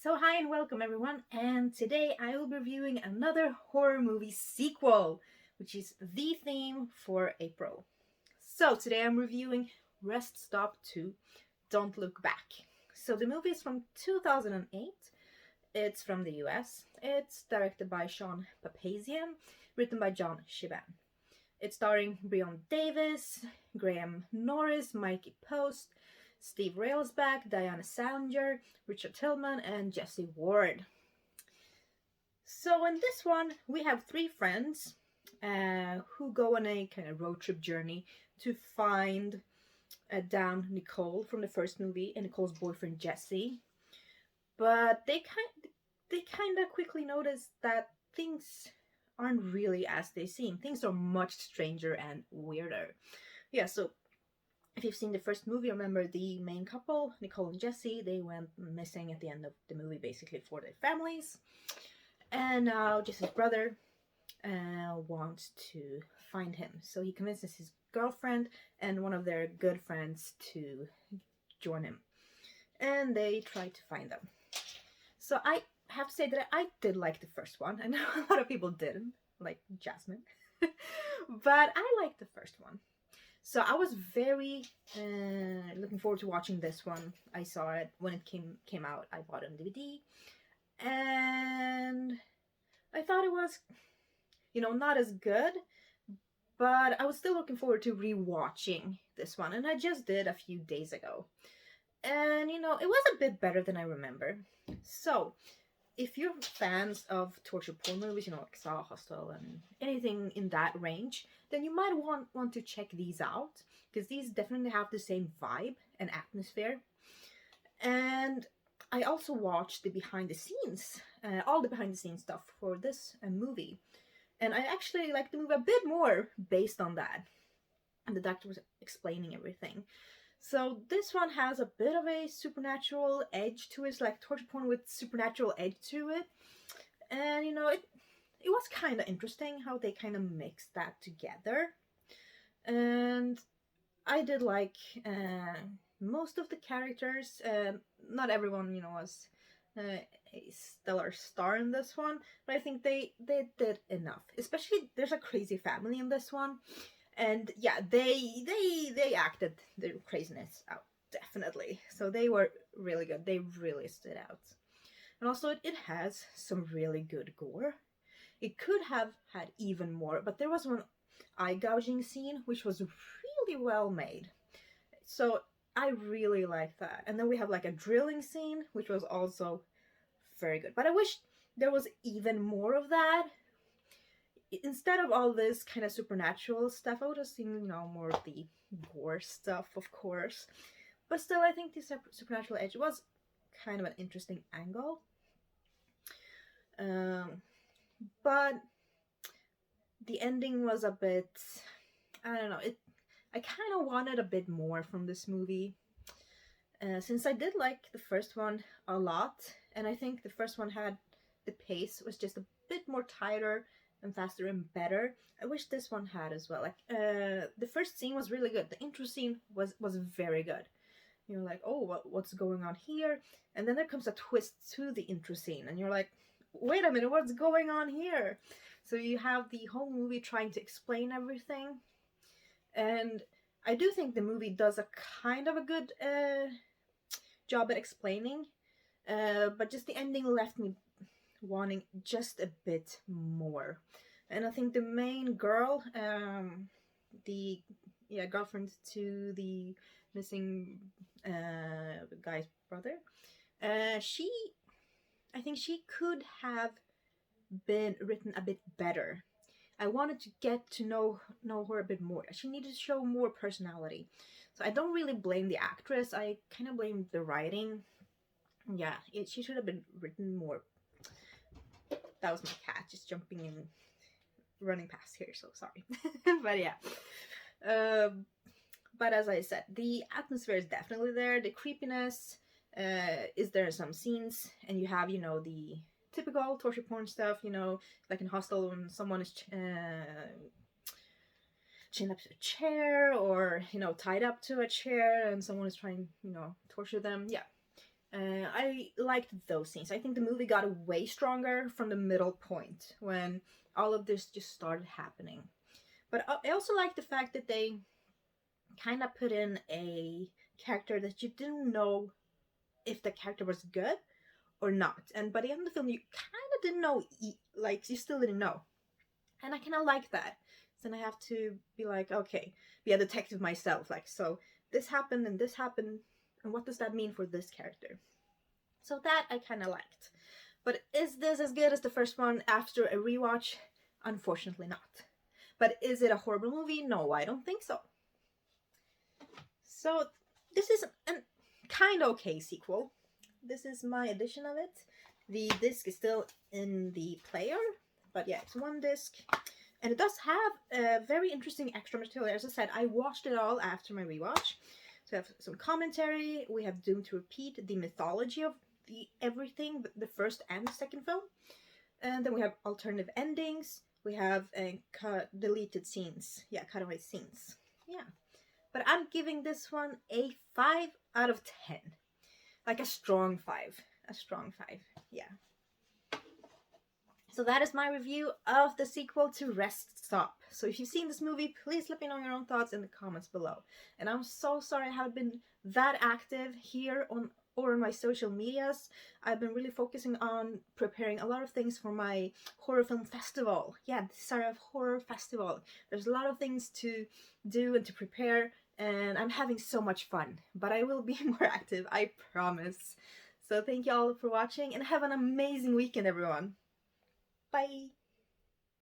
So hi and welcome everyone, and today I will be reviewing another horror movie sequel, which is the theme for April. So today I'm reviewing Rest Stop 2, Don't Look Back. So the movie is from 2008, it's from the US, it's directed by Sean Papazian, written by John Shiban. It's starring Breon Davis, Graham Norris, Mikey Post, Steve Railsback, Diana Salinger, Richard Tillman, and Jesse Ward. So in this one, we have three friends who go on a kind of road trip journey to find down Nicole from the first movie and Nicole's boyfriend Jesse. But they kind of quickly notice that things aren't really as they seem. Things are much stranger and weirder. Yeah, so if you've seen the first movie, remember the main couple, Nicole and Jesse, they went missing at the end of the movie basically for their families. And now Jesse's brother wants to find him. So he convinces his girlfriend and one of their good friends to join him. And they try to find them. So I have to say that I did like the first one. I know a lot of people didn't, like Jasmine. But I liked the first one. So I was very looking forward to watching this one. I saw it when it came out. I bought it on DVD. And I thought it was, not as good. But I was still looking forward to rewatching this one. And I just did a few days ago. And, it was a bit better than I remember. So, if you're fans of torture porn movies, like Saw, Hostel, and anything in that range, then you might want to check these out, because these definitely have the same vibe and atmosphere. And I also watched the behind the scenes, all the behind the scenes stuff for this movie. And I actually liked the movie a bit more based on that. And the doctor was explaining everything. So this one has a bit of a supernatural edge to it. It's like torture porn with supernatural edge to it. And it was kind of interesting how they kind of mixed that together. And I did like most of the characters. Not everyone, was a stellar star in this one, but I think they did enough. Especially there's a crazy family in this one. And yeah, they acted their craziness out, definitely. So they were really good. They really stood out. And also it has some really good gore. It could have had even more, but there was one eye gouging scene which was really well made. So I really like that. And then we have like a drilling scene which was also very good. But I wish there was even more of that. Instead of all this kind of supernatural stuff, I would have seen, more of the gore stuff, of course. But still, I think the supernatural edge was kind of an interesting angle. But the ending was a bit, I don't know, I kind of wanted a bit more from this movie. Since I did like the first one a lot, and I think the first one had, the pace was just a bit more tighter and faster and better. I wish this one had as well. Like the first scene was really good. The intro scene was very good. You're like, oh, what's going on here? And then there comes a twist to the intro scene, and you're like, wait a minute, what's going on here? So you have the whole movie trying to explain everything, and I do think the movie does a kind of a good job at explaining, but just the ending left me wanting just a bit more. And I think the main girl, the girlfriend to the missing guy's brother, I think she could have been written a bit better. I wanted to get to know her a bit more. She needed to show more personality. So I don't really blame the actress. I kind of blame the writing. Yeah, she should have been written more. That was my cat just jumping and running past here, so sorry. But yeah. But as I said, the atmosphere is definitely there. The creepiness is there in some scenes. And you have, the typical torture porn stuff, like in Hostel when someone is chained up to a chair or, tied up to a chair and someone is trying, torture them. Yeah. I liked those scenes. I think the movie got way stronger from the middle point when all of this just started happening. But I also like the fact that they kind of put in a character that you didn't know if the character was good or not. And by the end of the film, you kind of didn't know, like, you still didn't know. And I kind of like that. So then I have to be like, okay, be a detective myself. Like, so this happened and this happened, and what does that mean for this character? So that I kind of liked. But is this as good as the first one after a rewatch? Unfortunately not. But is it a horrible movie? No, I don't think so. So this is a kind of okay sequel. This is my edition of it. The disc is still in the player, but yeah, it's one disc. And it does have very interesting extra material. As I said, I watched it all after my rewatch. So we have some commentary. We have Doomed to Repeat, the mythology of everything, the first and the second film. And then we have alternative endings. We have deleted scenes. Yeah, cutaway scenes. Yeah. But I'm giving this one a 5 out of 10. Like a strong 5. A strong 5. Yeah. So that is my review of the sequel to Rest Stop. So if you've seen this movie, please let me know your own thoughts in the comments below. And I'm so sorry I haven't been that active here on my social medias. I've been really focusing on preparing a lot of things for my horror film festival. Yeah, the Sarah Horror Festival. There's a lot of things to do and to prepare, and I'm having so much fun. But I will be more active, I promise. So thank you all for watching, and have an amazing weekend, everyone. Bye!